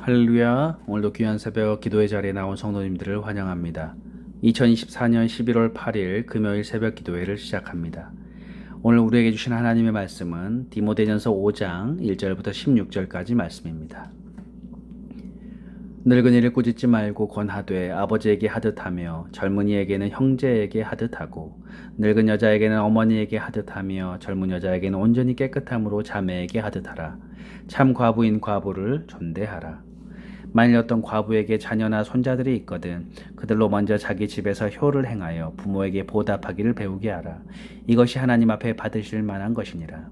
할렐루야. 오늘도 귀한 새벽 기도의 자리에 나온 성도님들을 환영합니다. 2024년 11월 8일 금요일 새벽 기도회를 시작합니다. 오늘 우리에게 주신 하나님의 말씀은 디모데전서 5장 1절부터 16절까지 말씀입니다. 늙은이를 꾸짖지 말고 권하되 아버지에게 하듯하며 젊은이에게는 형제에게 하듯하고 늙은 여자에게는 어머니에게 하듯하며 젊은 여자에게는 온전히 깨끗함으로 자매에게 하듯하라. 참 과부인 과부를 존대하라. 만일 어떤 과부에게 자녀나 손자들이 있거든 그들로 먼저 자기 집에서 효를 행하여 부모에게 보답하기를 배우게 하라. 이것이 하나님 앞에 받으실 만한 것이니라.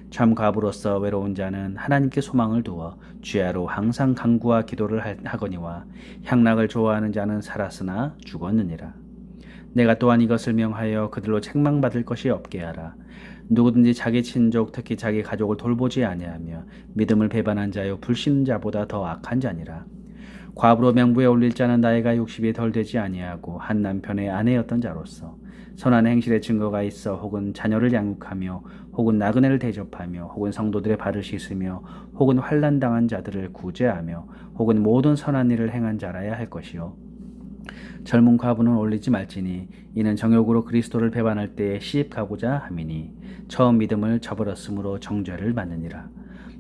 참 과부로서 외로운 자는 하나님께 소망을 두어 주야로 항상 간구와 기도를 하거니와 향락을 좋아하는 자는 살았으나 죽었느니라. 내가 또한 이것을 명하여 그들로 책망받을 것이 없게 하라. 누구든지 자기 친족 특히 자기 가족을 돌보지 아니하며 믿음을 배반한 자요 불신는 자보다 더 악한 자니라. 과부로 명부에 올릴 자는 나이가 60이 덜 되지 아니하고 한 남편의 아내였던 자로서 선한 행실의 증거가 있어 혹은 자녀를 양육하며 혹은 나그네를 대접하며 혹은 성도들의 발을 씻으며 혹은 환난당한 자들을 구제하며 혹은 모든 선한 일을 행한 자라야 할 것이요 젊은 과부는 올리지 말지니 이는 정욕으로 그리스도를 배반할 때에 시집가고자 함이니 처음 믿음을 저버렸으므로 정죄를 받느니라.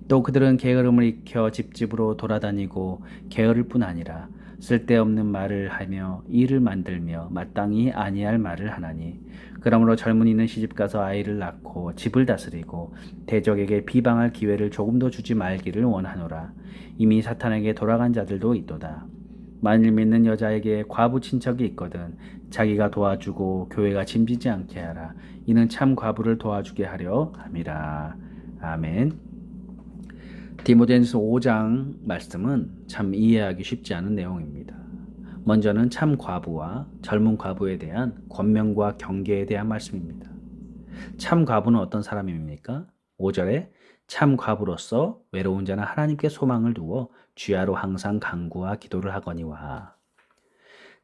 또 그들은 게으름을 익혀 집집으로 돌아다니고 게으를 뿐 아니라 쓸데없는 말을 하며 일을 만들며 마땅히 아니할 말을 하나니 그러므로 젊은이는 시집가서 아이를 낳고 집을 다스리고 대적에게 비방할 기회를 조금도 주지 말기를 원하노라. 이미 사탄에게 돌아간 자들도 있도다. 만일 믿는 여자에게 과부 친척이 있거든 자기가 도와주고 교회가 짐지지 않게 하라. 이는 참 과부를 도와주게 하려 함이라. 아멘. 디모데전서 5장 말씀은 참 이해하기 쉽지 않은 내용입니다. 먼저는 참 과부와 젊은 과부에 대한 권면과 경계에 대한 말씀입니다. 참 과부는 어떤 사람입니까? 5절에 참 과부로서 외로운 자는 하나님께 소망을 두어 주야로 항상 간구와 기도를 하거니와.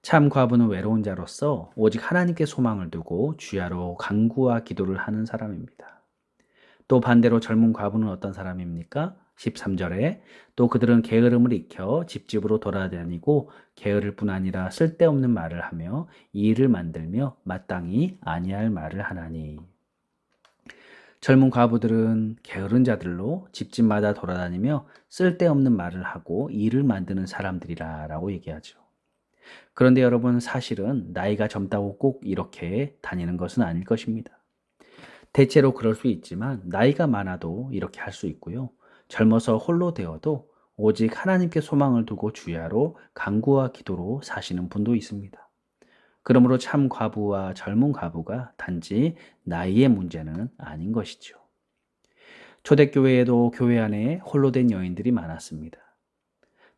참 과부는 외로운 자로서 오직 하나님께 소망을 두고 주야로 간구와 기도를 하는 사람입니다. 또 반대로 젊은 과부는 어떤 사람입니까? 13절에 또 그들은 게으름을 익혀 집집으로 돌아다니고 게으를 뿐 아니라 쓸데없는 말을 하며 일을 만들며 마땅히 아니할 말을 하나니. 젊은 과부들은 게으른 자들로 집집마다 돌아다니며 쓸데없는 말을 하고 일을 만드는 사람들이라고 얘기하죠. 그런데 여러분, 사실은 나이가 젊다고 꼭 이렇게 다니는 것은 아닐 것입니다. 대체로 그럴 수 있지만 나이가 많아도 이렇게 할 수 있고요. 젊어서 홀로 되어도 오직 하나님께 소망을 두고 주야로 간구와 기도로 사시는 분도 있습니다. 그러므로 참 과부와 젊은 과부가 단지 나이의 문제는 아닌 것이죠. 초대교회에도 교회 안에 홀로 된 여인들이 많았습니다.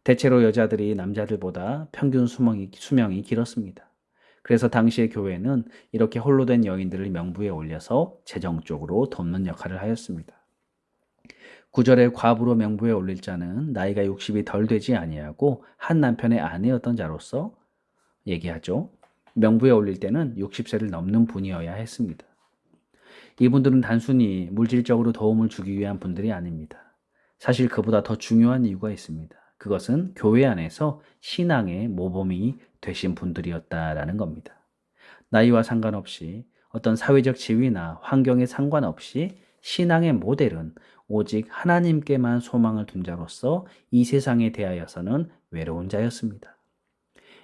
대체로 여자들이 남자들보다 평균 수명이 길었습니다. 그래서 당시의 교회는 이렇게 홀로 된 여인들을 명부에 올려서 재정적으로 돕는 역할을 하였습니다. 9절에 과부로 명부에 올릴 자는 나이가 60이 덜 되지 아니하고 한 남편의 아내였던 자로서 얘기하죠. 명부에 올릴 때는 60세를 넘는 분이어야 했습니다. 이분들은 단순히 물질적으로 도움을 주기 위한 분들이 아닙니다. 사실 그보다 더 중요한 이유가 있습니다. 그것은 교회 안에서 신앙의 모범이 되신 분들이었다라는 겁니다. 나이와 상관없이 어떤 사회적 지위나 환경에 상관없이 신앙의 모델은 오직 하나님께만 소망을 둔 자로서 이 세상에 대하여서는 외로운 자였습니다.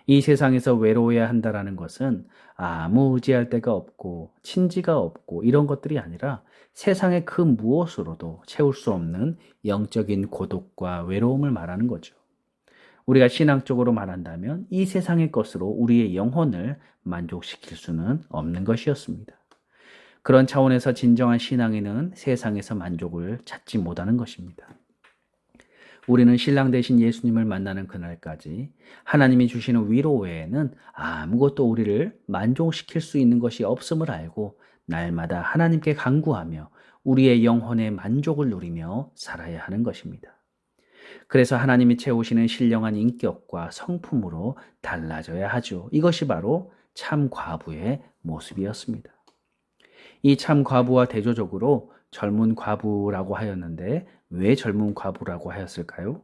이 세상에서 외로워야 한다라는 것은 아무 의지할 데가 없고 친지가 없고 이런 것들이 아니라 세상의 그 무엇으로도 채울 수 없는 영적인 고독과 외로움을 말하는 거죠. 우리가 신앙적으로 말한다면 이 세상의 것으로 우리의 영혼을 만족시킬 수는 없는 것이었습니다. 그런 차원에서 진정한 신앙에는 세상에서 만족을 찾지 못하는 것입니다. 우리는 신랑 되신 예수님을 만나는 그날까지 하나님이 주시는 위로 외에는 아무것도 우리를 만족시킬 수 있는 것이 없음을 알고 날마다 하나님께 간구하며 우리의 영혼의 만족을 누리며 살아야 하는 것입니다. 그래서 하나님이 채우시는 신령한 인격과 성품으로 달라져야 하죠. 이것이 바로 참 과부의 모습이었습니다. 이 참 과부와 대조적으로 젊은 과부라고 하였는데 왜 젊은 과부라고 하였을까요?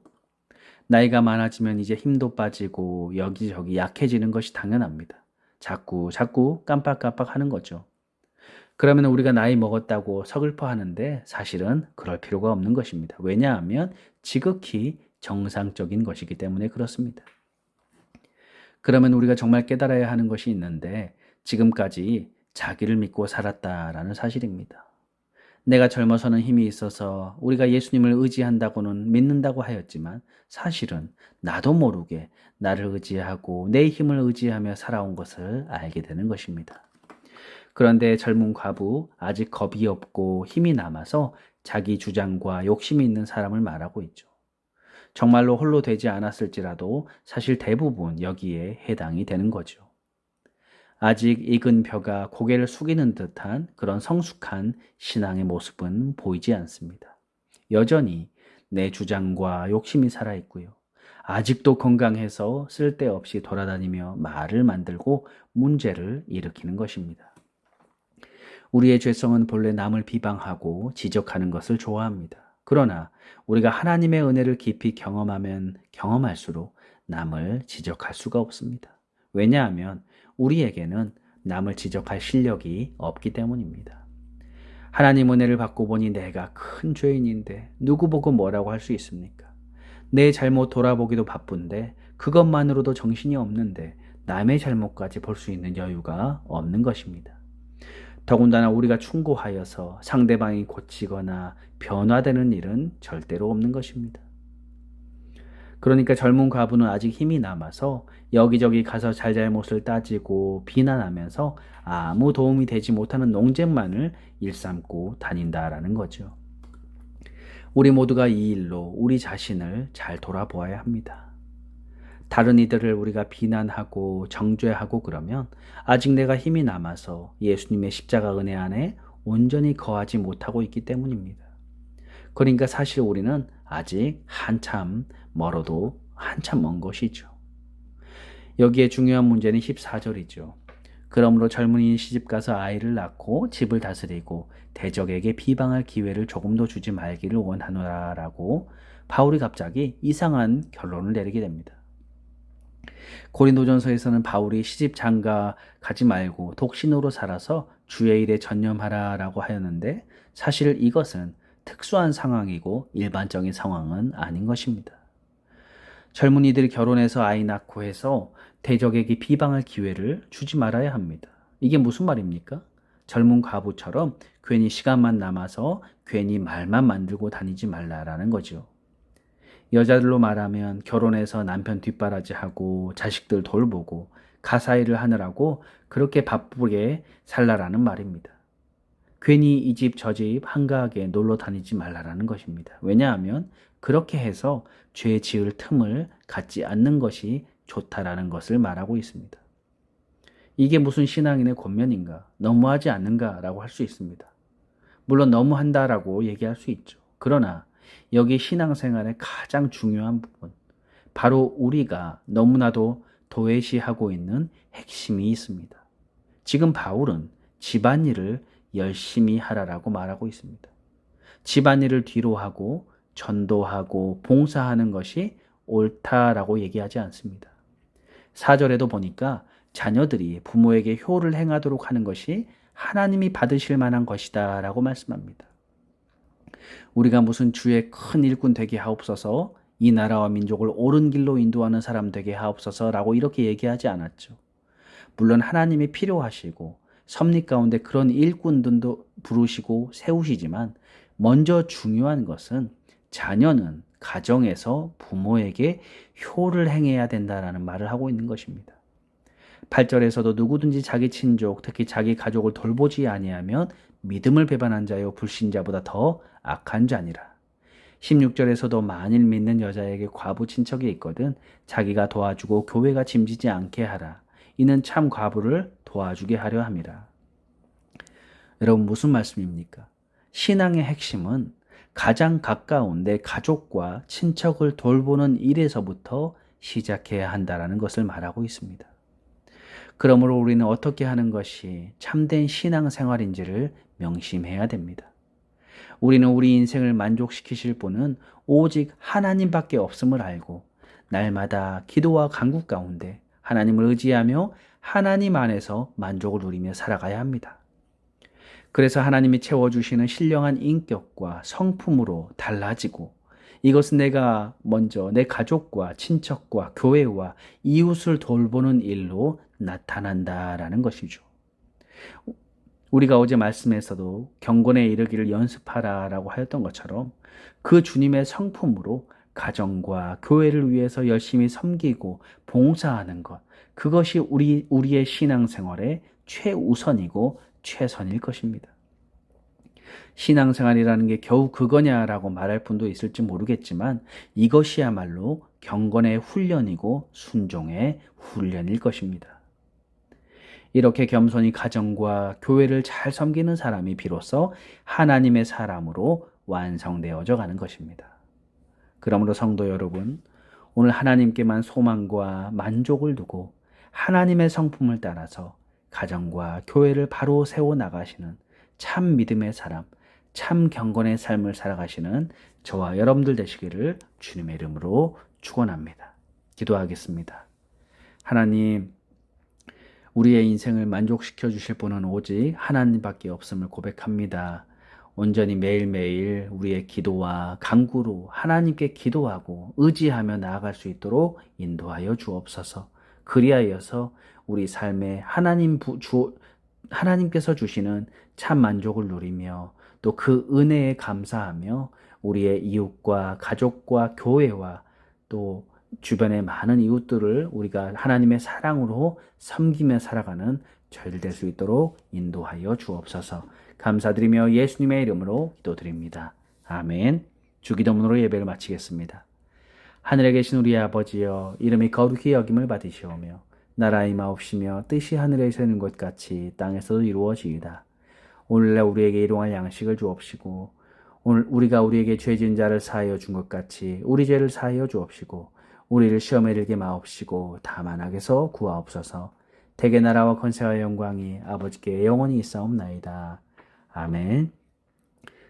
나이가 많아지면 이제 힘도 빠지고 여기저기 약해지는 것이 당연합니다. 자꾸 깜빡깜빡 하는 거죠. 그러면 우리가 나이 먹었다고 서글퍼 하는데 사실은 그럴 필요가 없는 것입니다. 왜냐하면 지극히 정상적인 것이기 때문에 그렇습니다. 그러면 우리가 정말 깨달아야 하는 것이 있는데 지금까지 자기를 믿고 살았다라는 사실입니다. 내가 젊어서는 힘이 있어서 우리가 예수님을 의지한다고는 믿는다고 하였지만 사실은 나도 모르게 나를 의지하고 내 힘을 의지하며 살아온 것을 알게 되는 것입니다. 그런데 젊은 과부, 아직 겁이 없고 힘이 남아서 자기 주장과 욕심이 있는 사람을 말하고 있죠. 정말로 홀로 되지 않았을지라도 사실 대부분 여기에 해당이 되는 거죠. 아직 익은 벼가 고개를 숙이는 듯한 그런 성숙한 신앙의 모습은 보이지 않습니다. 여전히 내 주장과 욕심이 살아있고요. 아직도 건강해서 쓸데없이 돌아다니며 말을 만들고 문제를 일으키는 것입니다. 우리의 죄성은 본래 남을 비방하고 지적하는 것을 좋아합니다. 그러나 우리가 하나님의 은혜를 깊이 경험하면 경험할수록 남을 지적할 수가 없습니다. 왜냐하면 우리에게는 남을 지적할 실력이 없기 때문입니다. 하나님 은혜를 받고 보니 내가 큰 죄인인데 누구 보고 뭐라고 할 수 있습니까? 내 잘못 돌아보기도 바쁜데 그것만으로도 정신이 없는데 남의 잘못까지 볼 수 있는 여유가 없는 것입니다. 더군다나 우리가 충고하여서 상대방이 고치거나 변화되는 일은 절대로 없는 것입니다. 그러니까 젊은 과부는 아직 힘이 남아서 여기저기 가서 잘잘못을 따지고 비난하면서 아무 도움이 되지 못하는 농쟁만을 일삼고 다닌다라는 거죠. 우리 모두가 이 일로 우리 자신을 잘 돌아보아야 합니다. 다른 이들을 우리가 비난하고 정죄하고 그러면 아직 내가 힘이 남아서 예수님의 십자가 은혜 안에 온전히 거하지 못하고 있기 때문입니다. 그러니까 사실 우리는 아직 한참 멀어도 한참 먼 것이죠. 여기에 중요한 문제는 14절이죠. 그러므로 젊은이는 시집가서 아이를 낳고 집을 다스리고 대적에게 비방할 기회를 조금도 주지 말기를 원하노라라고 바울이 갑자기 이상한 결론을 내리게 됩니다. 고린도전서에서는 바울이 시집 장가 가지 말고 독신으로 살아서 주의 일에 전념하라라고 하였는데 사실 이것은 특수한 상황이고 일반적인 상황은 아닌 것입니다. 젊은이들이 결혼해서 아이 낳고 해서 대적에게 비방할 기회를 주지 말아야 합니다. 이게 무슨 말입니까? 젊은 과부처럼 괜히 시간만 남아서 괜히 말만 만들고 다니지 말라라는 거죠. 여자들로 말하면 결혼해서 남편 뒷바라지하고 자식들 돌보고 가사일을 하느라고 그렇게 바쁘게 살라라는 말입니다. 괜히 이 집 저 집 한가하게 놀러 다니지 말라라는 것입니다. 왜냐하면 그렇게 해서 죄 지을 틈을 갖지 않는 것이 좋다라는 것을 말하고 있습니다. 이게 무슨 신앙인의 권면인가? 너무하지 않는가라고 할 수 있습니다. 물론 너무한다라고 얘기할 수 있죠. 그러나 여기 신앙생활의 가장 중요한 부분, 바로 우리가 너무나도 도외시하고 있는 핵심이 있습니다. 지금 바울은 집안일을 열심히 하라라고 말하고 있습니다. 집안일을 뒤로 하고 전도하고 봉사하는 것이 옳다라고 얘기하지 않습니다. 4절에도 보니까 자녀들이 부모에게 효를 행하도록 하는 것이 하나님이 받으실 만한 것이다 라고 말씀합니다. 우리가 무슨 주의 큰 일꾼 되게 하옵소서, 이 나라와 민족을 옳은 길로 인도하는 사람 되게 하옵소서 라고 이렇게 얘기하지 않았죠. 물론 하나님이 필요하시고 섭리 가운데 그런 일꾼들도 부르시고 세우시지만 먼저 중요한 것은 자녀는 가정에서 부모에게 효를 행해야 된다라는 말을 하고 있는 것입니다. 8절에서도 누구든지 자기 친족, 특히 자기 가족을 돌보지 아니하면 믿음을 배반한 자요 불신자보다 더 악한 자니라. 16절에서도 만일 믿는 여자에게 과부 친척이 있거든 자기가 도와주고 교회가 짐지지 않게 하라. 이는 참 과부를 도와주게 하려 함이라. 여러분 무슨 말씀입니까? 신앙의 핵심은 가장 가까운 내 가족과 친척을 돌보는 일에서부터 시작해야 한다는 것을 말하고 있습니다. 그러므로 우리는 어떻게 하는 것이 참된 신앙생활인지를 명심해야 됩니다. 우리는 우리 인생을 만족시키실 분은 오직 하나님밖에 없음을 알고 날마다 기도와 간구 가운데 하나님을 의지하며 하나님 안에서 만족을 누리며 살아가야 합니다. 그래서 하나님이 채워주시는 신령한 인격과 성품으로 달라지고 이것은 내가 먼저 내 가족과 친척과 교회와 이웃을 돌보는 일로 나타난다라는 것이죠. 우리가 어제 말씀에서도 경건에 이르기를 연습하라라고 하였던 것처럼 그 주님의 성품으로 가정과 교회를 위해서 열심히 섬기고 봉사하는 것, 그것이 우리의 신앙생활의 최우선이고 최선일 것입니다. 신앙생활이라는 게 겨우 그거냐라고 말할 분도 있을지 모르겠지만 이것이야말로 경건의 훈련이고 순종의 훈련일 것입니다. 이렇게 겸손히 가정과 교회를 잘 섬기는 사람이 비로소 하나님의 사람으로 완성되어져 가는 것입니다. 그러므로 성도 여러분, 오늘 하나님께만 소망과 만족을 두고 하나님의 성품을 따라서 가정과 교회를 바로 세워 나가시는 참 믿음의 사람, 참 경건의 삶을 살아가시는 저와 여러분들 되시기를 주님의 이름으로 축원합니다. 기도하겠습니다. 하나님, 우리의 인생을 만족시켜 주실 분은 오직 하나님밖에 없음을 고백합니다. 온전히 매일매일 우리의 기도와 간구로 하나님께 기도하고 의지하며 나아갈 수 있도록 인도하여 주옵소서. 그리하여서 우리 삶에 하나님께서 주시는 참 만족을 누리며 또 그 은혜에 감사하며 우리의 이웃과 가족과 교회와 또 주변의 많은 이웃들을 우리가 하나님의 사랑으로 섬기며 살아가는 저희들 될 수 있도록 인도하여 주옵소서. 감사드리며 예수님의 이름으로 기도드립니다. 아멘. 주기도문으로 예배를 마치겠습니다. 하늘에 계신 우리 아버지여, 이름이 거룩히 여김을 받으시오며 나라의 임하옵시며 뜻이 하늘에서 이루어지는 것 같이 땅에서도 이루어지이다. 오늘날 우리에게 일용할 양식을 주옵시고 오늘 우리가 우리에게 죄 지은 자를 사하여 준 것 같이 우리 죄를 사하여 주옵시고 우리를 시험에 들게 마옵시고 다만 악에서 구하옵소서. 대개 나라와 권세와 영광이 아버지께 영원히 있사옵나이다. 아멘.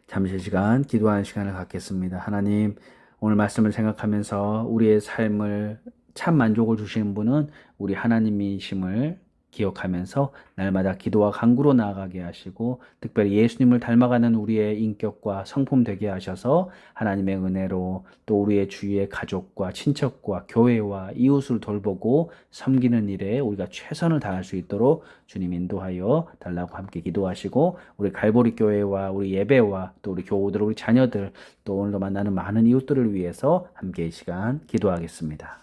잠시 시간 기도하는 시간을 갖겠습니다. 하나님, 오늘 말씀을 생각하면서 우리의 삶을 참 만족을 주시는 분은 우리 하나님이심을 기억하면서 날마다 기도와 간구로 나아가게 하시고 특별히 예수님을 닮아가는 우리의 인격과 성품 되게 하셔서 하나님의 은혜로 또 우리의 주위의 가족과 친척과 교회와 이웃을 돌보고 섬기는 일에 우리가 최선을 다할 수 있도록 주님 인도하여 달라고 함께 기도하시고 우리 갈보리 교회와 우리 예배와 또 우리 교우들, 우리 자녀들 또 오늘도 만나는 많은 이웃들을 위해서 함께 이 시간 기도하겠습니다.